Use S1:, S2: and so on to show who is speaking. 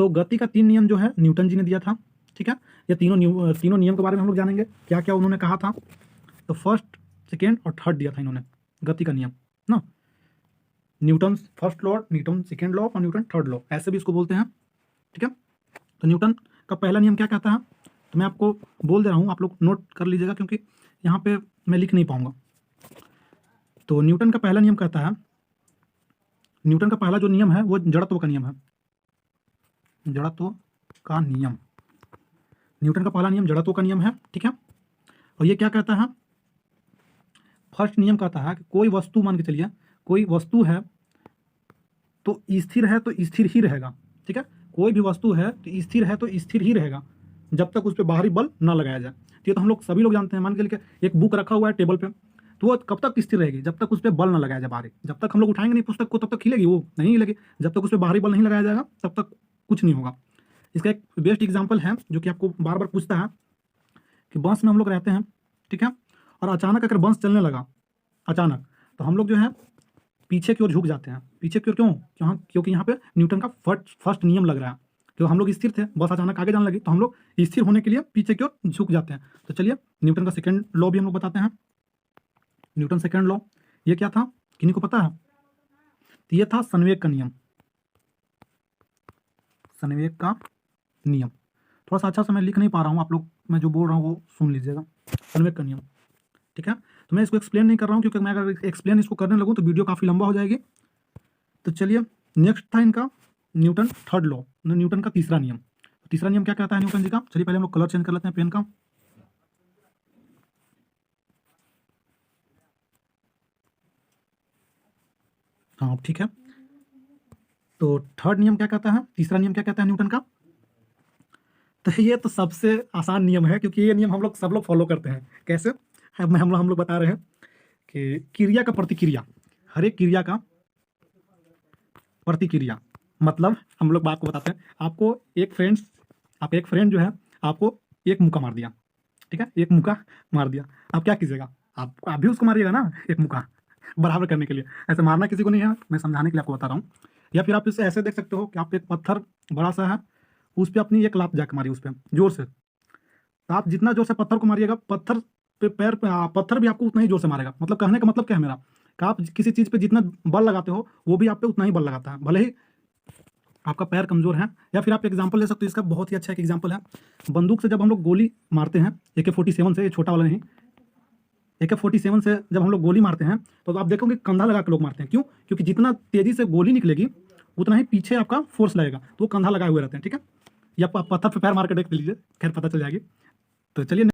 S1: तो गति का 3 नियम जो है न्यूटन जी ने दिया था, ठीक है। ये तीनों नियम के बारे में हम लोग जानेंगे, क्या क्या उन्होंने कहा था। तो फर्स्ट, सेकेंड और थर्ड दिया था इन्होंने गति का नियम ना, Newton first law, Newton second law और न्यूटन थर्ड लॉ, ऐसे भी इसको बोलते हैं, ठीक है। तो न्यूटन का पहला नियम क्या कहता है, तो मैं आपको बोल दे रहा हूँ, आप लोग नोट कर लीजिएगा क्योंकि यहाँ पे मैं लिख नहीं पाऊंगा। तो न्यूटन का पहला नियम कहता है, न्यूटन का पहला जो नियम है वो जड़त्व का नियम है, जड़त्व का नियम। न्यूटन का पहला नियम जड़त्व का नियम है, ठीक है। और ये क्या कहता है, फर्स्ट नियम कहता है कि कोई वस्तु, मान के चलिए कोई वस्तु है तो स्थिर है तो स्थिर ही रहेगा, ठीक है। कोई भी वस्तु है तो स्थिर है तो स्थिर ही रहेगा जब तक उस पर बाहरी बल ना लगाया जाए। ये तो हम लोग सभी लोग जानते हैं। मान के लिए एक बुक रखा हुआ है टेबल पे, तो वो कब तक स्थिर रहेगी, जब तक उस पर बल ना लगाया जाए बाहरी। जब तक हम लोग उठाएंगे नहीं पुस्तक को तब तक हिलेगी, वो नहीं हिलेगी। जब तक उस पर बाहरी बल नहीं लगाया जाएगा तब तक कुछ नहीं होगा। इसका एक बेस्ट एग्जाम्पल है जो कि आपको बार बार पूछता है कि बस में हम लोग रहते हैं, ठीक है, और अचानक अगर बस चलने लगा अचानक, तो हम लोग जो है पीछे की ओर झुक जाते हैं। पीछे की ओर क्यों? क्योंकि यहाँ पे न्यूटन का फर्स्ट नियम लग रहा है। क्यों? हम लोग स्थिर थे, बस अचानक आगे जाने लगी तो हम लोग स्थिर होने के लिए पीछे की ओर झुक जाते हैं। तो चलिए न्यूटन का सेकंड लॉ भी हम लोग बताते हैं। न्यूटन सेकंड लॉ ये क्या था, किन्हीं को पता है? तो ये था संवेग का नियम, संवेग का नियम। थोड़ा सा अच्छा से मैं लिख नहीं पा रहा हूँ, आप लोग मैं जो बोल रहा हूँ वो सुन लीजिएगा। संवेग का नियम, ठीक है। तो मैं इसको एक्सप्लेन नहीं कर रहा हूँ क्योंकि मैं अगर एक्सप्लेन इसको करने लगूँ तो वीडियो काफ़ी लंबा हो जाएगी। तो चलिए नेक्स्ट था इनका न्यूटन थर्ड लॉ, न्यूटन का तीसरा नियम। तीसरा नियम क्या कहता है न्यूटन जी का? चलिए पहले हम लोग कलर चेंज कर लेते हैं पेन का। हाँ ठीक है। तो थर्ड नियम क्या कहता है, तीसरा नियम क्या कहता है न्यूटन का? तो ये तो सबसे आसान नियम है क्योंकि ये नियम हम लोग सब लोग फॉलो करते हैं। कैसे? हम लोग बता रहे हैं कि क्रिया का प्रतिक्रिया, हर एक क्रिया का प्रतिक्रिया, मतलब हम लोग बात को बताते हैं। आपको एक फ्रेंड जो है आपको एक मुक्का मार दिया, ठीक है, एक मुक्का मार दिया, आप क्या कीजिएगा? आप भी उसको मारिएगा ना, एक मुक्का बराबर करने के लिए। ऐसे मारना किसी को नहीं है, मैं समझाने के लिए आपको बता रहा हूँ। या फिर आप इसे ऐसे देख सकते हो कि आप एक पत्थर बड़ा सा है, उस पर अपनी एक लात जाकर मारिए उस पर जोर से। तो आप जितना जोर से पत्थर को मारिएगा, पत्थर पे पैर पे पत्थर भी आपको उतना ही जोर से मारेगा। मतलब कहने का मतलब क्या है मेरा, कि आप किसी चीज़ पे जितना बल लगाते हो वो भी आप पे उतना ही बल लगाता है, भले ही आपका पैर कमजोर है। या फिर आप एग्जांपल ले सकते हो, इसका बहुत ही अच्छा एक एग्जांपल है। बंदूक से जब हम लोग गोली मारते हैं, AK-47 से, ये छोटा वाला नहीं, AK-47 से जब हम लोग गोली मारते हैं तो आप देखोगे कंधा लगा के लोग मारते हैं। क्यों? क्योंकि जितना तेजी से गोली निकलेगी उतना ही पीछे आपका फोर्स लगेगा, तो वो कंधा लगाए हुए रहते हैं, ठीक है। या पत्थर पे पैर मार के देख लीजिए, खैर पता चल जाएगी। तो चलिए